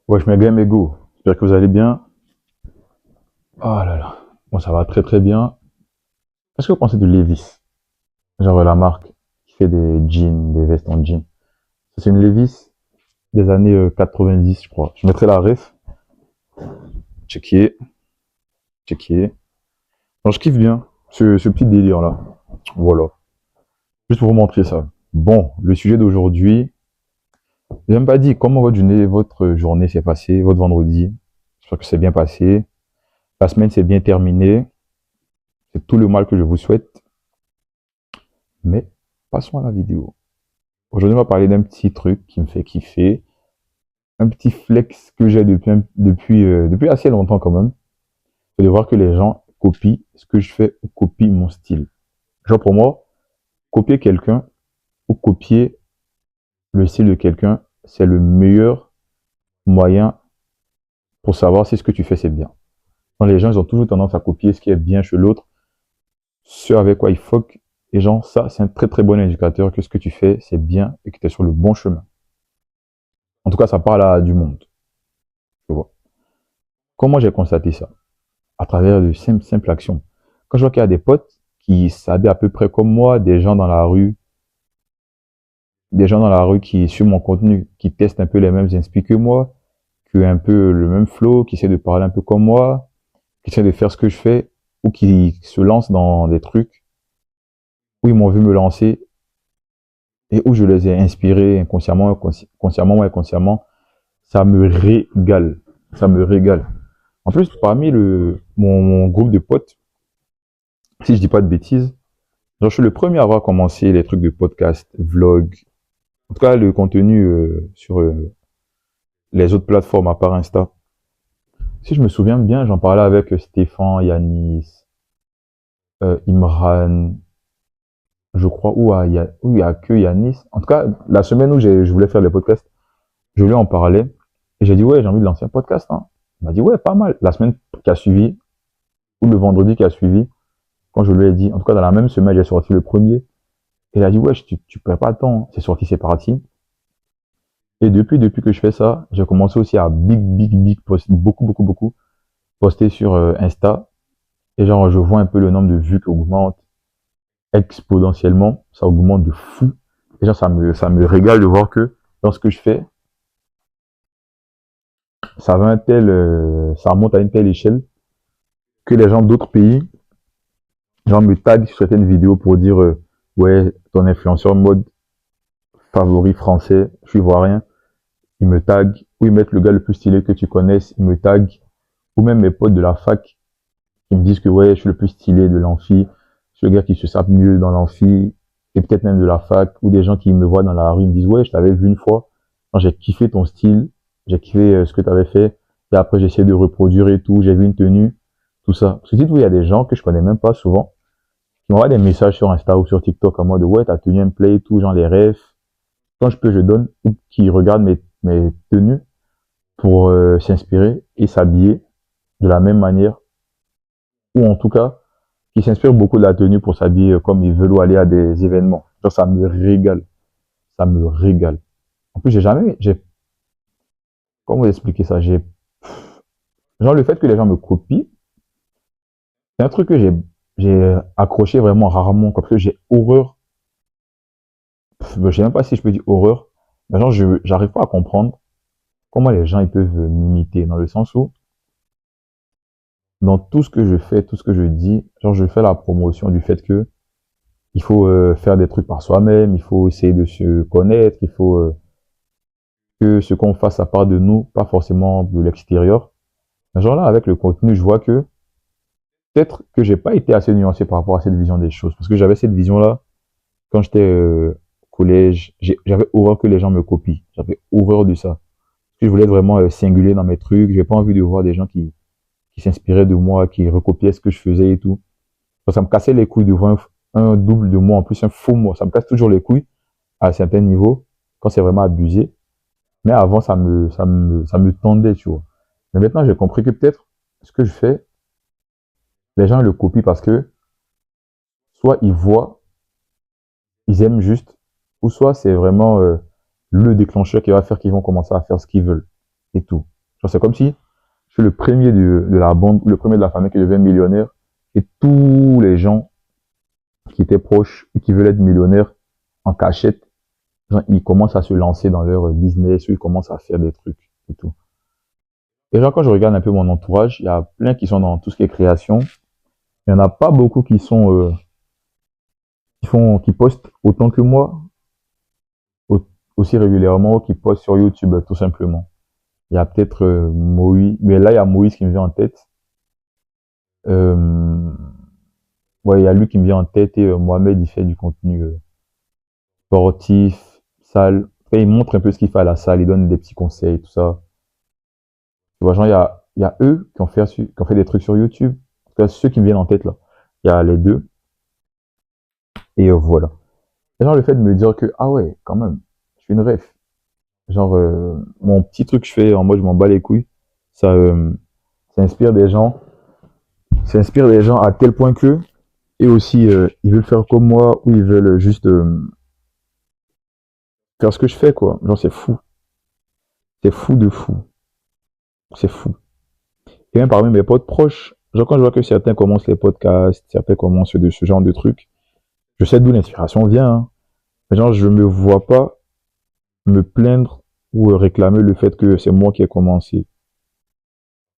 Wesh mes gars, mes go. J'espère que vous allez bien. Oh là là. Bon, ça va très très bien. Qu'est-ce que vous pensez de Levi's? Genre la marque qui fait des jeans, des vestes en jean. Ça, c'est une Levi's des années 90, je crois. Je mettrai la ref. Checker, checker. Non, je kiffe bien ce petit délire là. Voilà. Juste pour vous montrer ça. Bon, le sujet d'aujourd'hui. J'ai même pas dit comment votre journée s'est passée, votre vendredi. J'espère que c'est bien passé. La semaine s'est bien terminée. C'est tout le mal que je vous souhaite. Mais passons à la vidéo. Aujourd'hui, on va parler d'un petit truc qui me fait kiffer, un petit flex que j'ai depuis assez longtemps quand même, c'est de voir que les gens copient ce que je fais ou copient mon style. Genre pour moi, copier quelqu'un ou copier le style de quelqu'un, c'est le meilleur moyen pour savoir si ce que tu fais c'est bien. Quand les gens ils ont toujours tendance à copier ce qui est bien chez l'autre, ce avec quoi ils fuck, et genre ça c'est un très très bon indicateur que ce que tu fais c'est bien et que tu es sur le bon chemin. En tout cas, ça parle à du monde. Tu vois. Comment j'ai constaté ça? À travers de simples actions. Quand je vois qu'il y a des potes qui s'habillent à peu près comme moi, des gens dans la rue qui suivent mon contenu, qui testent un peu les mêmes inspi que moi, qui ont un peu le même flow, qui essaient de parler un peu comme moi, qui essaient de faire ce que je fais, ou qui se lancent dans des trucs où ils m'ont vu me lancer et où je les ai inspirés inconsciemment, consciemment ou inconsciemment, ça me régale. Ça me régale. En plus, parmi mon groupe de potes, si je dis pas de bêtises, genre, je suis le premier à avoir commencé les trucs de podcast, vlog, en tout cas le contenu sur les autres plateformes à part Insta. Si je me souviens bien, j'en parlais avec Stéphane, Yanis, Imran, je crois, où il y a que Yanis. En tout cas, la semaine où je voulais faire les podcasts, je lui en parlais et j'ai dit ouais, j'ai envie de lancer un podcast. Hein. Il m'a dit ouais, pas mal. La semaine qui a suivi, ou le vendredi qui a suivi, quand je lui ai dit, en tout cas dans la même semaine, j'ai sorti le premier. Il a dit ouais, tu perds pas de temps. Hein. C'est sorti, c'est parti. Et depuis que je fais ça, j'ai commencé aussi à beaucoup poster sur Insta. Et genre, je vois un peu le nombre de vues qui augmente exponentiellement. Ça augmente de fou. Et genre, ça me régale de voir que dans ce que je fais, ça remonte à une telle échelle que les gens d'autres pays, genre, me taguent sur certaines vidéos pour dire, ouais, ton influenceur mode favori français, je suis ivoirien, ils me taguent, ou ils mettent le gars le plus stylé que tu connaisses, ils me taguent, ou même mes potes de la fac, qui me disent que ouais, je suis le plus stylé de l'amphi, je suis le gars qui se sape mieux dans l'amphi, et peut-être même de la fac, ou des gens qui me voient dans la rue, ils me disent ouais, je t'avais vu une fois, j'ai kiffé ton style, j'ai kiffé ce que tu avais fait, et après j'ai essayé de reproduire et tout, j'ai vu une tenue, tout ça. Parce que dites-vous, il y a des gens que je connais même pas souvent, qui m'envoient des messages sur Insta ou sur TikTok en mode ouais, t'as tenu un play et tout, genre les rêves, quand je peux, je donne, ou qui regardent mes tenues pour s'inspirer et s'habiller de la même manière, ou en tout cas, qui s'inspirent beaucoup de la tenue pour s'habiller comme ils veulent ou aller à des événements. Genre, ça me régale. Ça me régale. En plus, comment vous expliquer ça? Genre, le fait que les gens me copient, c'est un truc que j'ai accroché vraiment rarement, parce que j'ai horreur, je sais même pas si je peux dire horreur, mais genre, j'arrive pas à comprendre comment les gens ils peuvent m'imiter, dans le sens où, dans tout ce que je fais, tout ce que je dis, genre, je fais la promotion du fait que il faut faire des trucs par soi-même, il faut essayer de se connaître, il faut que ce qu'on fasse à part de nous, pas forcément de l'extérieur. Genre là, avec le contenu, je vois que peut-être que j'ai pas été assez nuancé par rapport à cette vision des choses. Parce que j'avais cette vision-là quand j'étais au collège. J'avais horreur que les gens me copient. J'avais horreur de ça. Parce que je voulais être vraiment singulier dans mes trucs. J'ai pas envie de voir des gens qui s'inspiraient de moi, qui recopiaient ce que je faisais et tout. Ça me cassait les couilles de voir un double de moi, en plus un faux moi. Ça me casse toujours les couilles à certains niveaux, quand c'est vraiment abusé. Mais avant, ça me tendait, tu vois. Mais maintenant, j'ai compris que peut-être ce que je fais, les gens le copient parce que soit ils voient, ils aiment juste, ou soit c'est vraiment le déclencheur qui va faire qu'ils vont commencer à faire ce qu'ils veulent et tout. Genre, c'est comme si je suis le premier de la bande, le premier de la famille qui devient millionnaire, et tous les gens qui étaient proches ou qui veulent être millionnaires en cachette, genre, ils commencent à se lancer dans leur business, ou ils commencent à faire des trucs et tout. Et genre, quand je regarde un peu mon entourage, il y a plein qui sont dans tout ce qui est création. Il y en a pas beaucoup qui sont, qui postent autant que moi, aussi régulièrement, qui postent sur YouTube, tout simplement. Il y a peut-être Moïse, mais là, il y a Moïse qui me vient en tête. Euh, ouais, il y a lui qui me vient en tête et Mohamed, il fait du contenu sportif, salle. Après, il montre un peu ce qu'il fait à la salle, il donne des petits conseils, tout ça. Tu vois, genre, il y a eux qui ont fait des trucs sur YouTube. En tout cas, ceux qui me viennent en tête, là. Il y a les deux. Et voilà. Et genre, le fait de me dire que, ah ouais, quand même, je suis une ref. Genre, mon petit truc que je fais en mode je m'en bats les couilles, ça, ça inspire des gens. Ça inspire des gens à tel point que, et aussi, ils veulent faire comme moi, ou ils veulent juste faire ce que je fais, quoi. Genre, c'est fou. C'est fou de fou. C'est fou. Et même parmi mes potes proches, genre quand je vois que certains commencent les podcasts, certains commencent de ce genre de trucs, je sais d'où l'inspiration vient, hein. Mais genre, je me vois pas me plaindre ou réclamer le fait que c'est moi qui ai commencé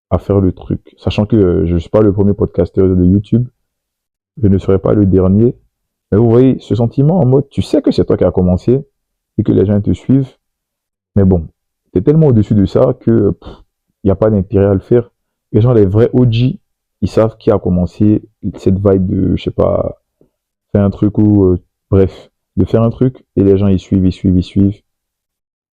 à faire le truc. Sachant que je ne suis pas le premier podcasteur de YouTube, je ne serai pas le dernier. Mais vous voyez, ce sentiment en mode, tu sais que c'est toi qui as commencé et que les gens te suivent, mais bon, t'es tellement au-dessus de ça que il n'y a pas d'intérêt à le faire. Et genre, les vrais OG, ils savent qui a commencé cette vibe de, je sais pas, faire un truc ou, bref, de faire un truc et les gens ils suivent, ils suivent, ils suivent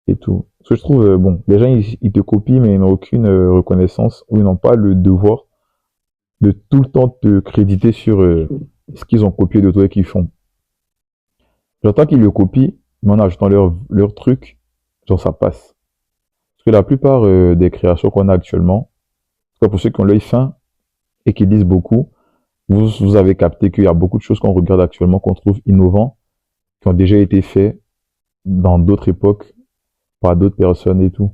et tout. Ce que je trouve, bon, les gens ils te copient mais ils n'ont aucune reconnaissance ou ils n'ont pas le devoir de tout le temps te créditer sur ce qu'ils ont copié de toi et qu'ils font. J'entends qu'ils le copient, mais en ajoutant leur truc, genre ça passe. Parce que la plupart des créations qu'on a actuellement, en tout cas pour ceux qui ont l'œil fin et qui lisent beaucoup, vous avez capté qu'il y a beaucoup de choses qu'on regarde actuellement, qu'on trouve innovants, qui ont déjà été faits dans d'autres époques, par d'autres personnes et tout.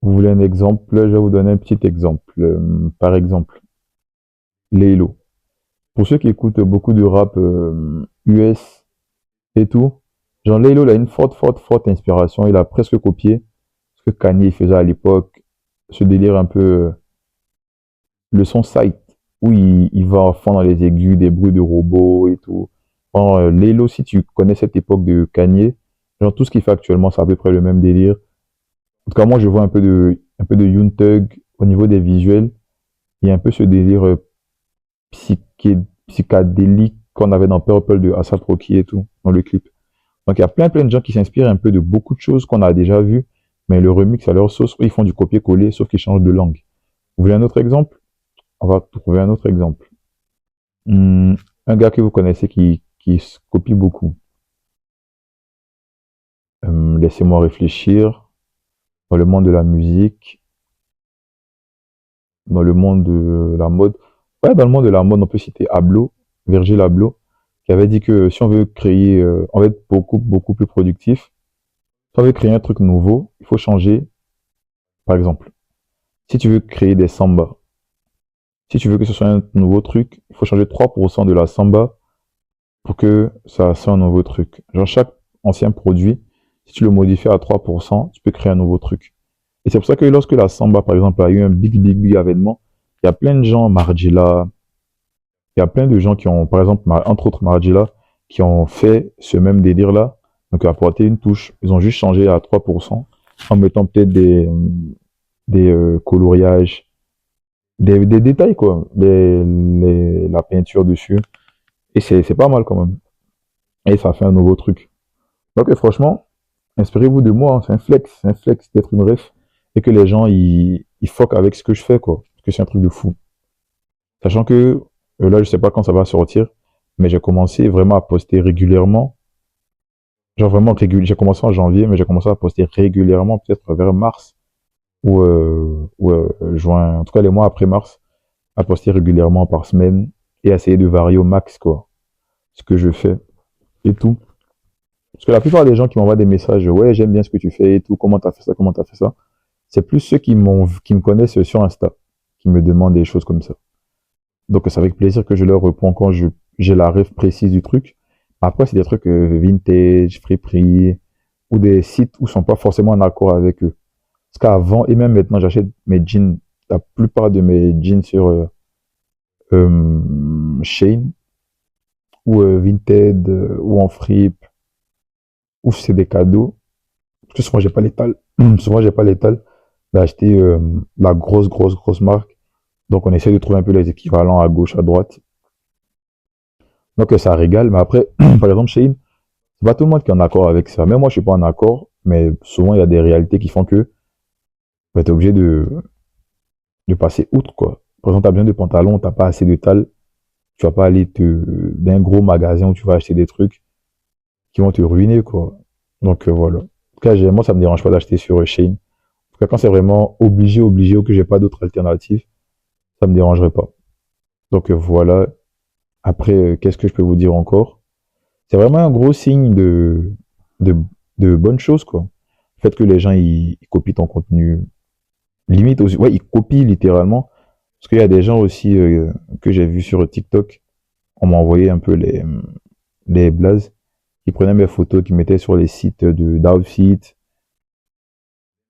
Vous voulez un exemple? Je vais vous donner un petit exemple. Par exemple, Laylo. Pour ceux qui écoutent beaucoup de rap US et tout, genre Laylo, il a une forte inspiration. Il a presque copié ce que Kanye faisait à l'époque, ce délire un peu le son site, où il va à fond dans les aigus, des bruits de robots et tout. Bon, Laylo, si tu connais cette époque de Kanye, genre tout ce qu'il fait actuellement, c'est à peu près le même délire. En tout cas, moi, je vois un peu de Yoon Thug au niveau des visuels. Il y a un peu ce délire psychédélique qu'on avait dans Purple de Asap Rocky et tout, dans le clip. Donc, il y a plein de gens qui s'inspirent un peu de beaucoup de choses qu'on a déjà vues, mais le remix à leur sauce, ils font du copier-coller, sauf qu'ils changent de langue. Vous voulez un autre exemple? On va trouver un autre exemple. Un gars que vous connaissez qui se copie beaucoup. Laissez-moi réfléchir. Dans le monde de la musique, dans le monde de la mode. Ouais, dans le monde de la mode, on peut citer Abloh, Virgil Abloh, qui avait dit que si on veut créer, on va être beaucoup plus productif. Si on veut créer un truc nouveau, il faut changer. Par exemple, si tu veux créer des samba, si tu veux que ce soit un nouveau truc, il faut changer 3% de la samba pour que ça soit un nouveau truc. Genre chaque ancien produit, si tu le modifies à 3%, tu peux créer un nouveau truc. Et c'est pour ça que lorsque la samba, par exemple, a eu un big événement, il y a plein de gens, Margila, il y a plein de gens qui ont, par exemple, entre autres Margila, qui ont fait ce même délire-là, donc apporté une touche. Ils ont juste changé à 3% en mettant peut-être des coloriages, des détails, quoi, la peinture dessus. Et c'est pas mal quand même. Et ça fait un nouveau truc. Donc franchement, inspirez-vous de moi, hein. C'est un flex d'être une ref et que les gens ils fuck avec ce que je fais, quoi. Parce que c'est un truc de fou. Sachant que là, je sais pas quand ça va sortir, mais j'ai commencé vraiment à poster régulièrement. Genre vraiment régulier. J'ai commencé en janvier, mais j'ai commencé à poster régulièrement, peut-être vers mars ou juin. En tout cas, les mois après mars, à poster régulièrement par semaine et essayer de varier au max, quoi, ce que je fais et tout. Parce que la plupart des gens qui m'envoient des messages, ouais, j'aime bien ce que tu fais et tout, comment t'as fait ça, comment t'as fait ça, C'est plus ceux qui me connaissent sur Insta, qui me demandent des choses comme ça. Donc c'est avec plaisir que je leur réponds quand j'ai la ref précise du truc. Après, c'est des trucs vintage, friperie, ou des sites où ils sont pas forcément en accord avec eux. Parce qu'avant, et même maintenant, j'achète mes jeans, la plupart de mes jeans sur Shein, ou Vinted, ou en fripe, ou c'est des cadeaux. Parce que souvent, j'ai pas l'étal. Souvent, j'ai pas l'étal d'acheter la grosse marque. Donc, on essaie de trouver un peu les équivalents à gauche, à droite. Donc, ça régale. Mais après, par exemple, Shein, c'est pas tout le monde qui est en accord avec ça. Même moi, je suis pas en accord. Mais souvent, il y a des réalités qui font que bah, tu es obligé de passer outre, quoi. Par exemple, tu as besoin de pantalons, t'as pas assez de taille. Tu vas pas aller d'un gros magasin où tu vas acheter des trucs qui vont te ruiner, quoi. Donc, voilà. En tout cas, moi, ça me dérange pas d'acheter sur Shein. En tout cas, quand c'est vraiment obligé ou que j'ai pas d'autre alternative, ça me dérangerait pas. Donc, voilà. Après, qu'est-ce que je peux vous dire encore? C'est vraiment un gros signe de, de bonnes choses, quoi. Le fait que les gens, ils copient ton contenu. Limite aussi, ouais, ils copient littéralement. Parce qu'il y a des gens aussi que j'ai vus sur TikTok. On m'a envoyé un peu les blazes. Qui prenaient mes photos, qui mettaient sur les sites d'outfit.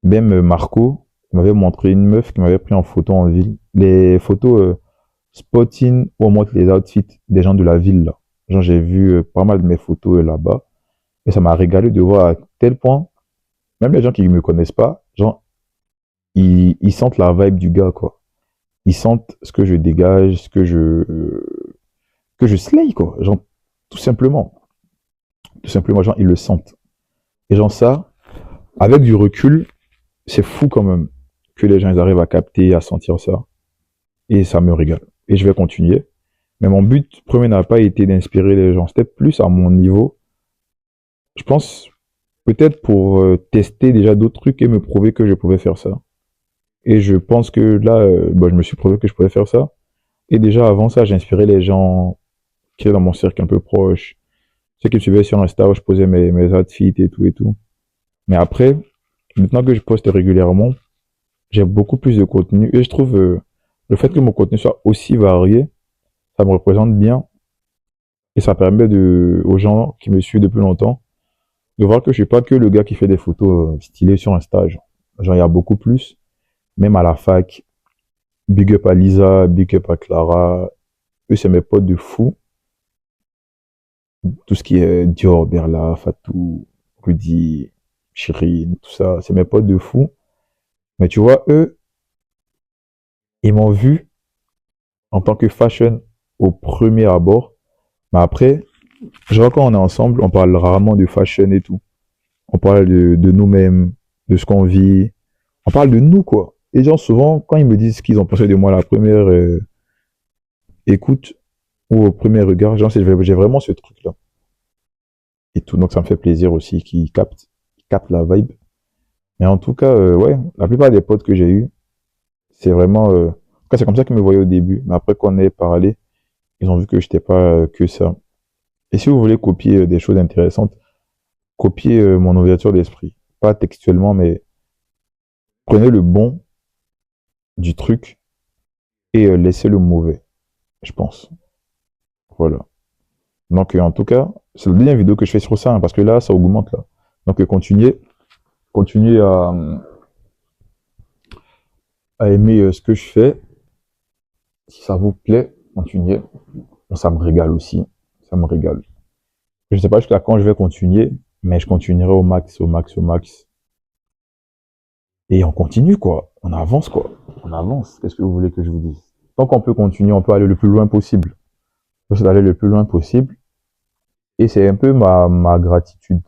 Même Marco, il m'avait montré une meuf qui m'avait pris en photo en ville. Les photos spotting où on montre les outfits des gens de la ville, là. Genre, j'ai vu pas mal de mes photos là-bas. Et ça m'a régalé de voir à tel point, même les gens qui ne me connaissent pas, genre, ils sentent la vibe du gars, quoi. Ils sentent ce que je dégage, que je slay, quoi. Genre, tout simplement. Tout simplement, genre, ils le sentent. Et genre, ça, avec du recul, c'est fou quand même que les gens ils arrivent à capter, à sentir ça. Et ça me régale. Et je vais continuer. Mais mon but premier n'a pas été d'inspirer les gens. C'était plus à mon niveau. Je pense peut-être pour tester déjà d'autres trucs et me prouver que je pouvais faire ça. Et je pense que là, bah, je me suis prouvé que je pouvais faire ça. Et déjà avant ça, j'ai inspiré les gens qui étaient dans mon cercle un peu proche. Ceux qui me suivaient sur Insta où je posais mes outfits et tout et tout. Mais après, maintenant que je poste régulièrement, j'ai beaucoup plus de contenu. Et je trouve le fait que mon contenu soit aussi varié, ça me représente bien. Et ça permet aux gens qui me suivent depuis longtemps de voir que je suis pas que le gars qui fait des photos stylées sur un stage. Genre, il y a beaucoup plus. Même à la fac, big up à Lisa, big up à Clara. Eux, c'est mes potes de fou. Tout ce qui est Dior, Berla, Fatou, Rudy, Chirine, tout ça, c'est mes potes de fou. Mais tu vois, eux, ils m'ont vu en tant que fashion au premier abord. Mais après, je vois quand on est ensemble, on parle rarement de fashion et tout. On parle de nous-mêmes, de ce qu'on vit. On parle de nous, quoi. Et gens, souvent, quand ils me disent ce qu'ils ont pensé de moi à la première écoute ou au premier regard, genre, j'ai vraiment ce truc-là. Et tout, donc ça me fait plaisir aussi qu'ils captent la vibe. Mais en tout cas, ouais, la plupart des potes que j'ai eus, c'est vraiment... en tout cas, c'est comme ça qu'ils me voyaient au début. Mais après qu'on ait parlé, ils ont vu que j'étais pas que ça. Et si vous voulez copier des choses intéressantes, copiez mon ouverture d'esprit. Pas textuellement, mais prenez le bon du truc et laissez le mauvais, je pense. Voilà. Donc, en tout cas, c'est la deuxième vidéo que je fais sur ça, hein, parce que là, ça augmente, là. Donc, continuez à aimer ce que je fais. Si ça vous plaît, continuez. Bon, ça me régale aussi. Ça me régale. Je ne sais pas jusqu'à quand je vais continuer, mais je continuerai au max, au max, au max. Et on continue, quoi. On avance, quoi. On avance. Qu'est-ce que vous voulez que je vous dise? Tant qu'on peut continuer, on peut aller le plus loin possible. On peut aller le plus loin possible. Et c'est un peu ma gratitude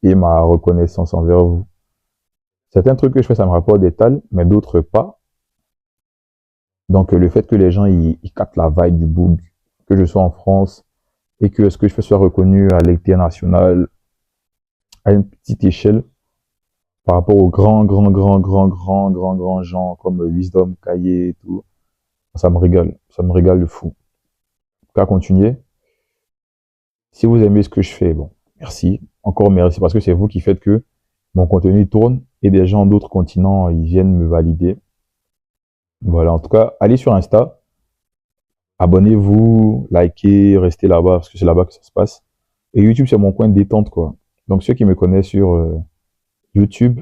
et ma reconnaissance envers vous. Certains trucs que je fais, ça me rapporte des tales, mais d'autres pas. Donc, le fait que les gens, ils captent la vibe du boog, que je sois en France, et que ce que je fais soit reconnu à l'international, à une petite échelle, par rapport aux grands gens comme Wisdom, Kaye et tout, ça me régale. Ça me régale de fou. En tout cas, continuez. Si vous aimez ce que je fais, bon, merci. Encore merci parce que c'est vous qui faites que mon contenu tourne et des gens d'autres continents, ils viennent me valider. Voilà, en tout cas, allez sur Insta, abonnez-vous, likez, restez là-bas, parce que c'est là-bas que ça se passe. Et YouTube, c'est mon coin de détente, quoi. Donc ceux qui me connaissent sur YouTube,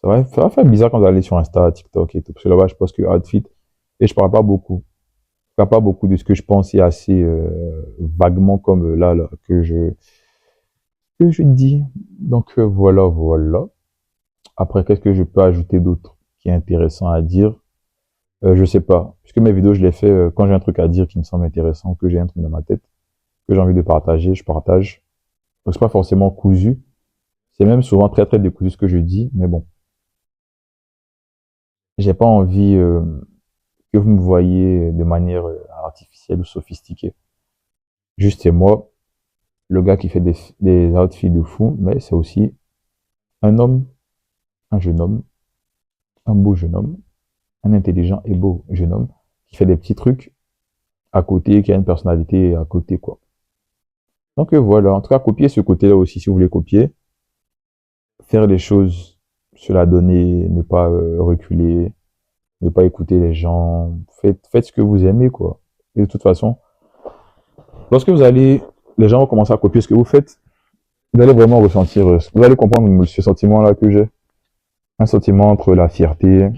ça va faire bizarre quand vous allez sur Insta, TikTok et tout, parce que là-bas, je poste que outfit, et je parle pas beaucoup. Je parle pas beaucoup de ce que je pense, et assez vaguement comme là, que je dis. Donc voilà, voilà. Après, qu'est-ce que je peux ajouter d'autre qui est intéressant à dire? Je sais pas. Puisque mes vidéos, je les fais quand j'ai un truc à dire qui me semble intéressant, que j'ai un truc dans ma tête, que j'ai envie de partager, je partage. Donc c'est pas forcément cousu. C'est même souvent très très décousu ce que je dis, mais bon. J'ai pas envie que vous me voyez de manière artificielle ou sophistiquée. Juste c'est moi, le gars qui fait des outfits de fou, mais c'est aussi un homme, un jeune homme, un beau jeune homme, un intelligent et beau jeune homme qui fait des petits trucs à côté, qui a une personnalité à côté, quoi. Donc voilà, en tout cas, copier ce côté-là aussi, si vous voulez copier, faire les choses, se la donner, ne pas reculer, ne pas écouter les gens, faites ce que vous aimez, quoi. Et de toute façon, lorsque les gens vont commencer à copier ce que vous faites, vous allez vraiment ressentir, vous allez comprendre ce sentiment-là que j'ai. Un sentiment entre la fierté,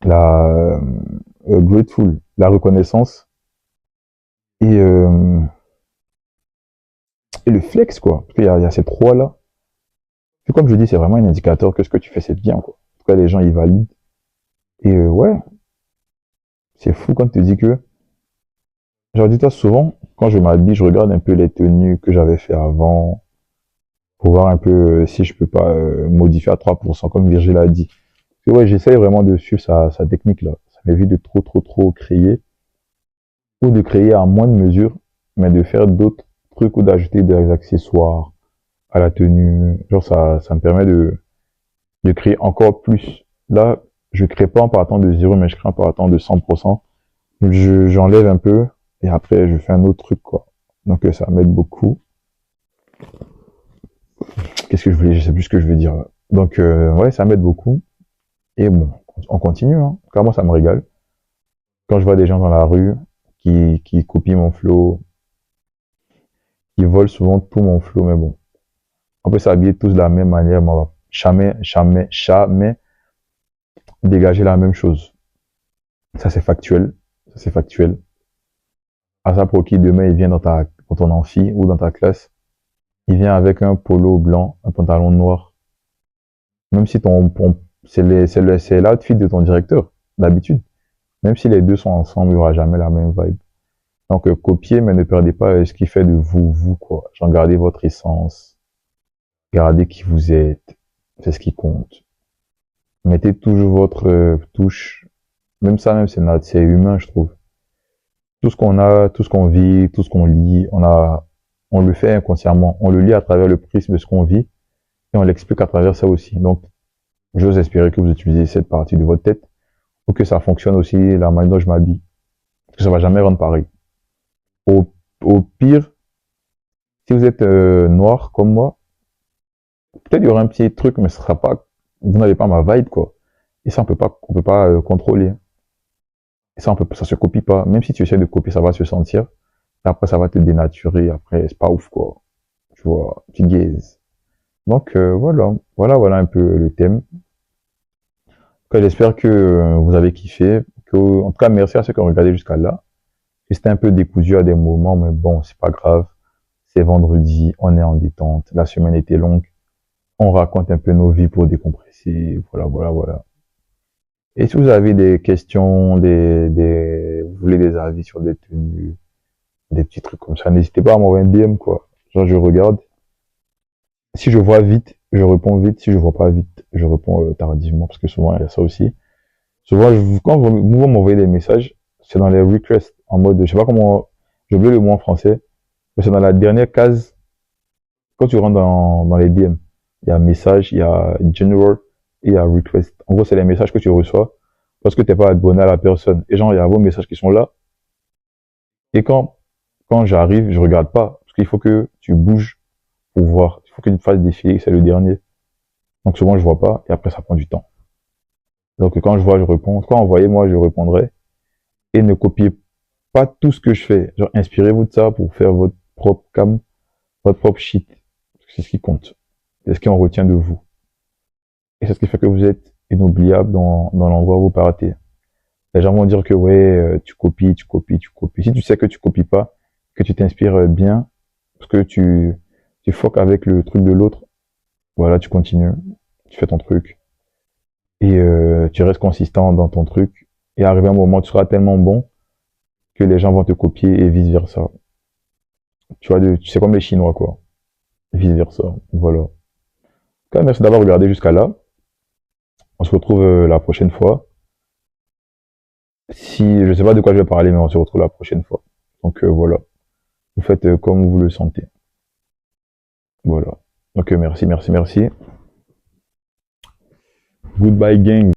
la grateful, la reconnaissance et, et le flex, quoi. Parce qu'il y a ces trois-là. Puis comme je dis, c'est vraiment un indicateur que ce que tu fais, c'est bien, quoi. En tout cas, les gens, ils valident. Et ouais, c'est fou quand tu te dis que, genre, dis-toi souvent, quand je m'habille, je regarde un peu les tenues que j'avais fait avant, pour voir un peu si je peux pas modifier à 3%, comme Virgile a dit. Parce que ouais, j'essaye vraiment de suivre sa technique, là. Ça m'évite de trop créer, ou de créer à moins de mesure, mais de faire d'autres trucs ou d'ajouter des accessoires à la tenue. Genre, ça me permet de créer encore plus. Là, je crée pas en partant de zéro, mais je crée en partant de 100%. J'enlève un peu et après je fais un autre truc, quoi. Donc ça m'aide beaucoup. Qu'est-ce que je voulais? Je sais plus ce que je veux dire. Donc ouais, ça m'aide beaucoup. Et bon, on continue, hein. Car moi, ça me régale. Quand je vois des gens dans la rue qui copient mon flow, qui volent souvent tout mon flow, mais bon. On peut s'habiller tous de la même manière, mais on va jamais dégager la même chose. Ça, c'est factuel. Ça, c'est factuel. À ça, pour qui demain, il vient dans ton amphi ou dans ta classe, il vient avec un polo blanc, un pantalon noir. Même si c'est l'outfit de ton directeur, d'habitude. Même si les deux sont ensemble, il n'y aura jamais la même vibe. Donc, copiez, mais ne perdez pas ce qui fait de vous, vous, quoi. Genre, gardez votre essence. Gardez qui vous êtes. C'est ce qui compte. Mettez toujours votre touche. Même ça, même, c'est humain, je trouve. Tout ce qu'on a, tout ce qu'on vit, tout ce qu'on lit, on le fait inconsciemment. On le lit à travers le prisme de ce qu'on vit et on l'explique à travers ça aussi. Donc, j'ose espérer que vous utilisez cette partie de votre tête pour que ça fonctionne aussi la manière dont je m'habille. Parce que ça va jamais rendre pareil. Au, au pire, si vous êtes noir comme moi, peut-être il y aura un petit truc, mais ce sera pas, vous n'avez pas ma vibe, quoi. Et ça, on peut pas contrôler. Et ça se copie pas. Même si tu essaies de copier, ça va se sentir. Et après, ça va te dénaturer. Après, c'est pas ouf, quoi. Tu vois, petit gaze. Donc, voilà un peu le thème. J'espère que vous avez kiffé. En tout cas, merci à ceux qui ont regardé jusqu'à là. C'était un peu décousu à des moments, mais bon, c'est pas grave. C'est vendredi, on est en détente. La semaine était longue. On raconte un peu nos vies pour décompresser. Voilà. Et si vous avez des questions, vous voulez des avis sur des tenues, des petits trucs comme ça, n'hésitez pas à m'envoyer un DM, quoi. Genre, je regarde. Si je vois vite, je réponds vite. Si je vois pas vite, je réponds tardivement, parce que souvent, il y a ça aussi. Souvent, quand vous m'envoyez des messages, c'est dans les requests, en mode, je sais pas comment, j'ai oublié le mot en français, mais c'est dans la dernière case, quand tu rentres dans les DM. Il y a message, il y a general, et il y a request. En gros, c'est les messages que tu reçois, parce que t'es pas abonné à la personne. Et genre, il y a vos messages qui sont là. Et quand j'arrive, je regarde pas, parce qu'il faut que tu bouges pour voir. Il faut que tu fasses défiler, c'est le dernier. Donc souvent, je vois pas et après, ça prend du temps. Donc quand je vois, je réponds. Quand envoyez, moi, je répondrai. Et ne copiez pas tout ce que je fais. Genre, inspirez-vous de ça pour faire votre propre cam, votre propre shit. C'est ce qui compte. C'est ce qu'on retient de vous. Et c'est ce qui fait que vous êtes inoubliable dans l'endroit où vous partez. Les gens vont dire que ouais, tu copies, tu copies, tu copies. Si tu sais que tu copies pas, que tu t'inspires bien, parce que tu foques avec le truc de l'autre, voilà, tu continues, tu fais ton truc et tu restes consistant dans ton truc. Et arrivé un moment, tu seras tellement bon que les gens vont te copier et vice versa. Tu vois, tu sais comme les Chinois quoi, vice versa. Voilà. Quand même, merci d'avoir regardé jusqu'à là. On se retrouve la prochaine fois. Si je sais pas de quoi je vais parler, mais on se retrouve la prochaine fois. Donc voilà. Vous faites comme vous le sentez. Voilà. Donc merci, merci, merci. Goodbye gang.